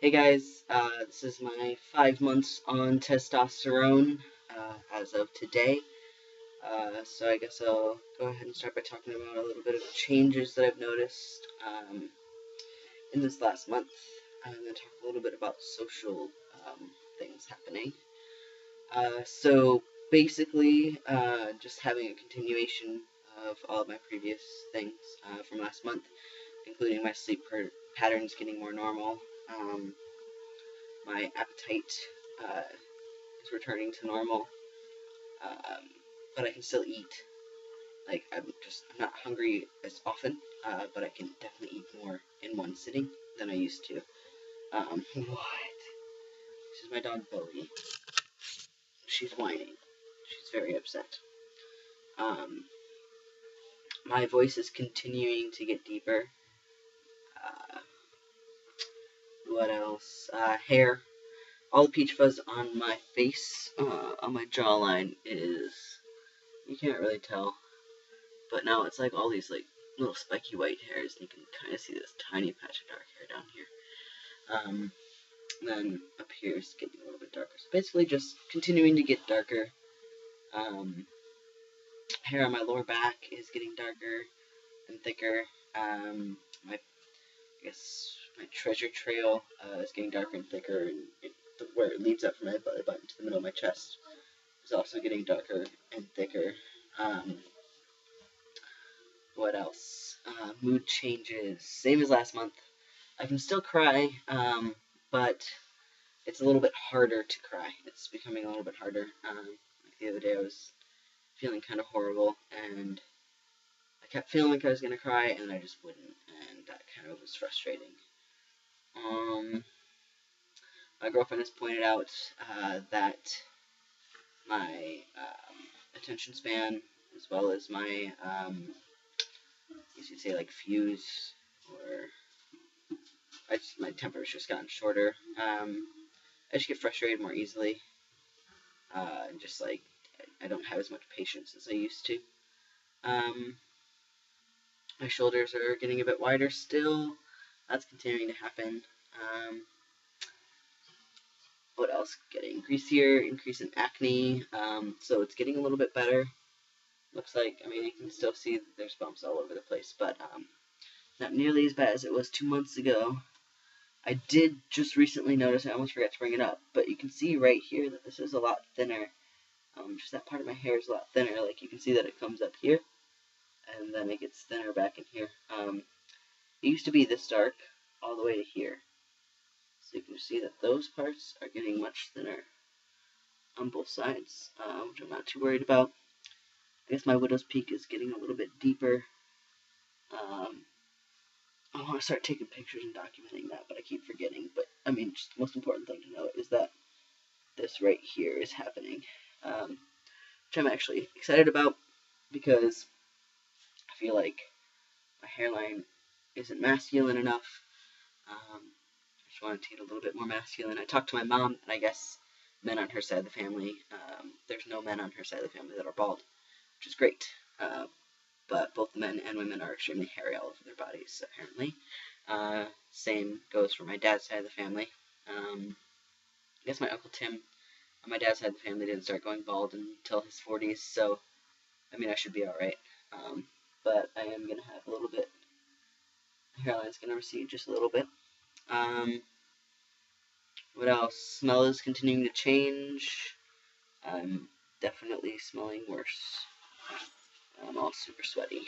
Hey guys, this is my 5 months on testosterone as of today. So I guess I'll go ahead and start by talking about a little bit of changes that I've noticed in this last month. I'm going to talk a little bit about social things happening. So basically, just having a continuation of all of my previous things from last month, including my sleep patterns getting more normal. My appetite is returning to normal, but I can still eat. Like I'm not hungry as often, but I can definitely eat more in one sitting than I used to. What? This is my dog Bowie. She's whining. She's very upset. Um, my voice is continuing to get deeper. Uh, what else? Hair. All the peach fuzz on my face, on my jawline is, you can't really tell, but now it's like all these like little spiky white hairs, and you can kind of see this tiny patch of dark hair down here. And then up here is getting a little bit darker. So basically, just continuing to get darker. Hair on my lower back is getting darker and thicker. My I guess my treasure trail is getting darker and thicker, and where it leads up from my belly button to the middle of my chest is also getting darker and thicker. Um, what else? Mood changes, same as last month. I can still cry, but it's a little bit harder to cry. It's becoming a little bit harder. Like the other day, I was feeling kind of horrible, and I kept feeling like I was gonna cry, and I just wouldn't, and that kind of was frustrating. Um, my girlfriend has pointed out that my attention span, as well as my, I guess you'd say like fuse, or my temper's just gotten shorter. I just get frustrated more easily. Just like I don't have as much patience as I used to. Um, my shoulders are getting a bit wider still. That's continuing to happen. What else? Getting greasier, increase in acne. So it's getting a little bit better. Looks like, I mean, you can still see that there's bumps all over the place, but not nearly as bad as it was 2 months ago. I did just recently notice, I almost forgot to bring it up, but you can see right here that this is a lot thinner. Just that part of my hair is a lot thinner. Like you can see that it comes up here, and then it gets thinner back in here. It used to be this dark all the way to here. So you can see that those parts are getting much thinner on both sides, which I'm not too worried about. I guess my widow's peak is getting a little bit deeper. I want to start taking pictures and documenting that, but I keep forgetting. But I mean, just the most important thing to note is that this right here is happening, which I'm actually excited about because I feel like my hairline isn't masculine enough. I just want to get a little bit more masculine. I talked to my mom, and I guess men on her side of the family, there's no men on her side of the family that are bald, which is great. But both men and women are extremely hairy all over their bodies, apparently. Same goes for my dad's side of the family. I guess my Uncle Tim on my dad's side of the family didn't start going bald until his 40s, so I mean, I should be alright. But I am going to have a little bit, my hairline's going to recede just a little bit. What else? Smell is continuing to change. I'm definitely smelling worse. I'm all super sweaty.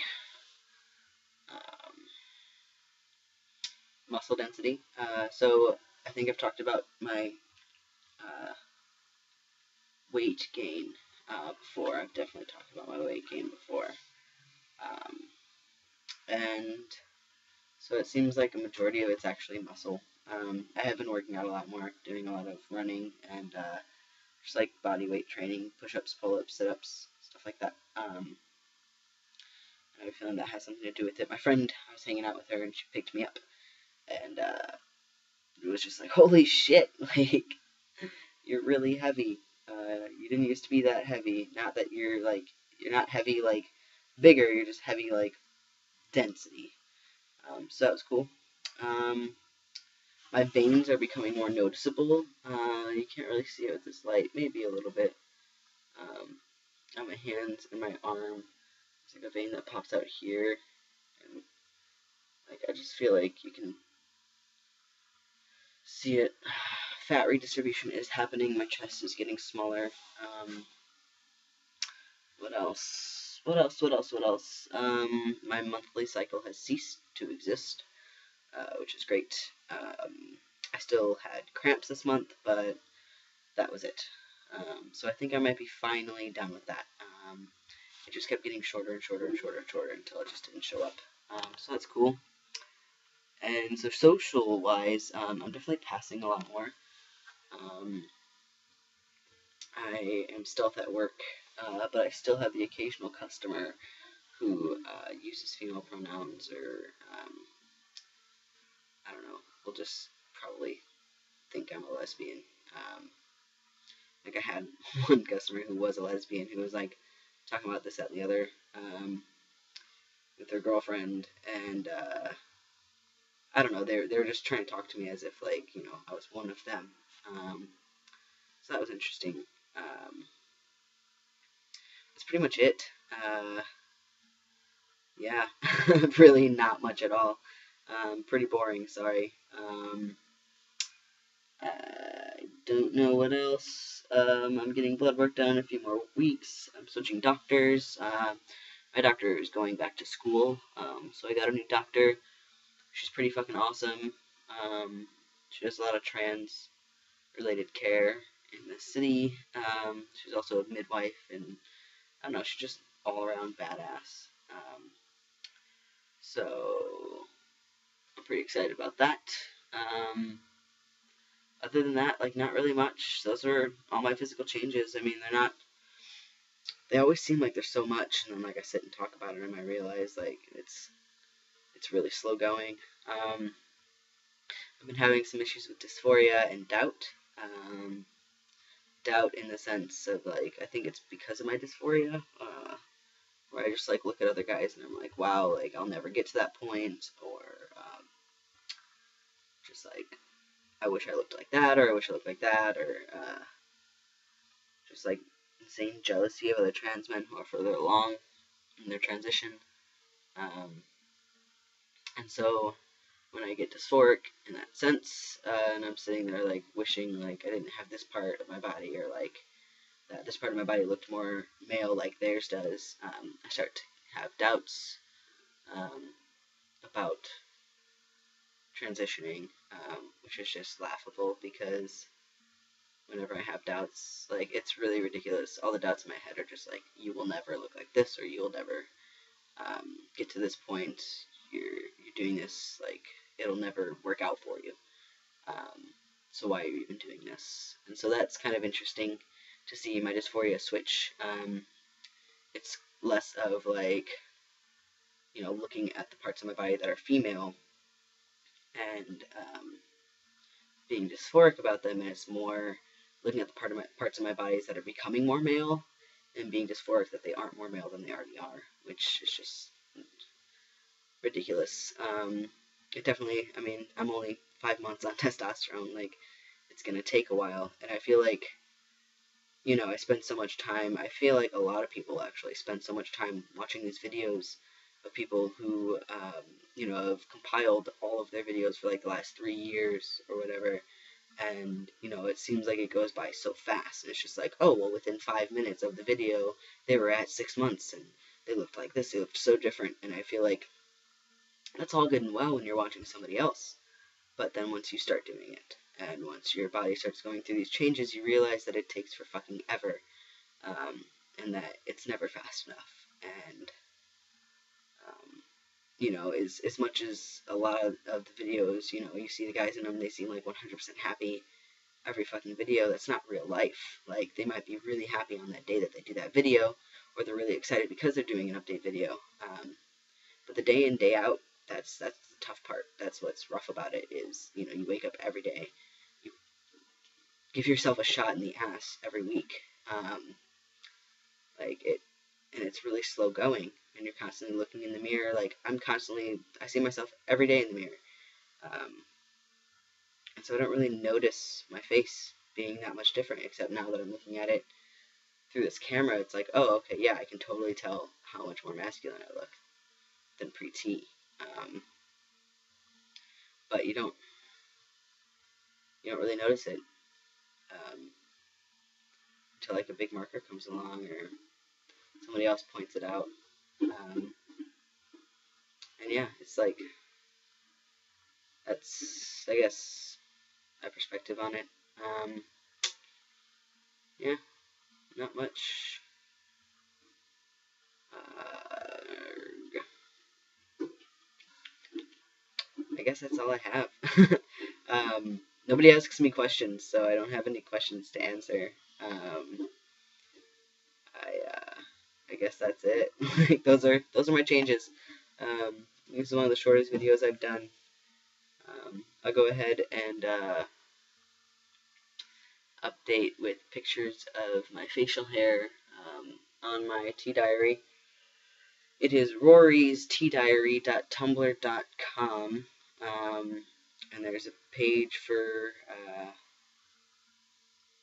Muscle density. So I think I've talked about my weight gain before. I've definitely talked about my weight gain before. And so it seems like a majority of it's actually muscle. I have been working out a lot more, doing a lot of running and just like body weight training, push-ups, pull-ups, sit-ups, stuff like that. I have a feeling that has something to do with it. My friend, I was hanging out with her and she picked me up, and it was just like, holy shit, like, you're really heavy. You didn't used to be that heavy. Not that you're like, you're not heavy like bigger, you're just heavy like density. So that was cool. My veins are becoming more noticeable. You can't really see it with this light, maybe a little bit. On my hands and my arm, there's like a vein that pops out here, and like I just feel like you can see it. Fat redistribution is happening. My chest is getting smaller. What else? What else? What else? What else? My monthly cycle has ceased to exist, which is great. I still had cramps this month, but that was it. So I think I might be finally done with that. It just kept getting shorter and shorter and shorter and shorter until it just didn't show up. So that's cool. And so social wise, I'm definitely passing a lot more. I am stealth at work, but I still have the occasional customer who uses female pronouns, or I don't know, will just probably think I'm a lesbian. Like I had one customer who was a lesbian who was like talking about this, that, and the other with their girlfriend, and I don't know, they were just trying to talk to me as if like I was one of them. So that was interesting. That's pretty much it. Yeah, really not much at all. Pretty boring. Sorry. I don't know what else. I'm getting blood work done in a few more weeks. I'm switching doctors. My doctor is going back to school, so I got a new doctor. She's pretty fucking awesome. She does a lot of trans-related care in the city. She's also a midwife, and I don't know, she's just all-around badass. So I'm pretty excited about that. Other than that, like, not really much. Those are all my physical changes. I mean, they always seem like there's so much, and then like I sit and talk about it, and I realize like it's really slow going. I've been having some issues with dysphoria and doubt. Doubt in the sense of like I think it's because of my dysphoria, where I just like look at other guys and I'm like, wow, like I'll never get to that point, or just like I wish I looked like that, or I wish I looked like that, or just like insane jealousy of other trans men who are further along in their transition. And so when I get dysphoric in that sense, and I'm sitting there like wishing like I didn't have this part of my body, or like that this part of my body looked more male like theirs does, I start to have doubts about transitioning, which is just laughable because whenever I have doubts, like it's really ridiculous. All the doubts in my head are just like, you will never look like this, or you will never get to this point. You're doing this, like it'll never work out for you. So why are you even doing this? And so that's kind of interesting to see my dysphoria switch. It's less of like looking at the parts of my body that are female and being dysphoric about them, and it's more looking at the parts of my bodies that are becoming more male and being dysphoric that they aren't more male than they already are, which is just ridiculous. It definitely, I mean, I'm only 5 months on testosterone, like, it's gonna take a while, and I feel like, I spend so much time, I feel like a lot of people actually spend so much time watching these videos of people who, have compiled all of their videos for, like, the last 3 years or whatever, and, it seems like it goes by so fast, and it's just like, oh, well, within 5 minutes of the video, they were at 6 months, and they looked like this, they looked so different, and I feel like that's all good and well when you're watching somebody else, but then once you start doing it, and once your body starts going through these changes, you realize that it takes for fucking ever, and that it's never fast enough, and, as much as a lot of the videos, you see the guys in them, they seem like 100% happy every fucking video. That's not real life. Like, they might be really happy on that day that they do that video, or they're really excited because they're doing an update video, but the day in, day out, that's the tough part. That's what's rough about it is, you wake up every day, you give yourself a shot in the ass every week, and it's really slow going, and you're constantly looking in the mirror. Like, I see myself every day in the mirror, And so I don't really notice my face being that much different, except now that I'm looking at it through this camera, it's like, oh, okay, yeah, I can totally tell how much more masculine I look than pre-T. But you don't really notice it until like a big marker comes along or somebody else points it out. And yeah, it's like, that's, I guess, my perspective on it. Yeah, not much. I guess that's all I have. Nobody asks me questions, so I don't have any questions to answer. I guess that's it. Like, those are my changes. This is one of the shortest videos I've done. I'll go ahead and update with pictures of my facial hair on my tea diary. It is rorystdiary.tumblr.com, and there's a page for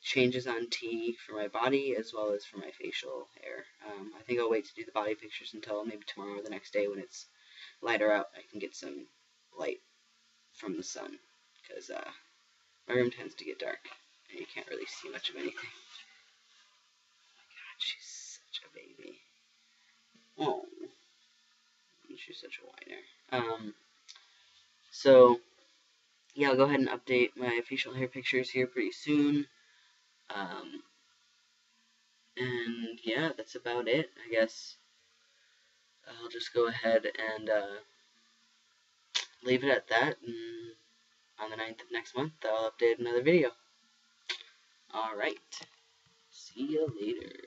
changes on tea for my body as well as for my facial hair. I think I'll wait to do the body pictures until maybe tomorrow or the next day when it's lighter out. I can get some light from the sun, because my room tends to get dark and you can't really see much of anything. Oh my god, she's such a baby. Oh, she's such a whiner. So yeah, I'll go ahead and update my facial hair pictures here pretty soon. And yeah, that's about it, I guess. I'll just go ahead and leave it at that, and on the 9th of next month, I'll update another video. Alright, see you later.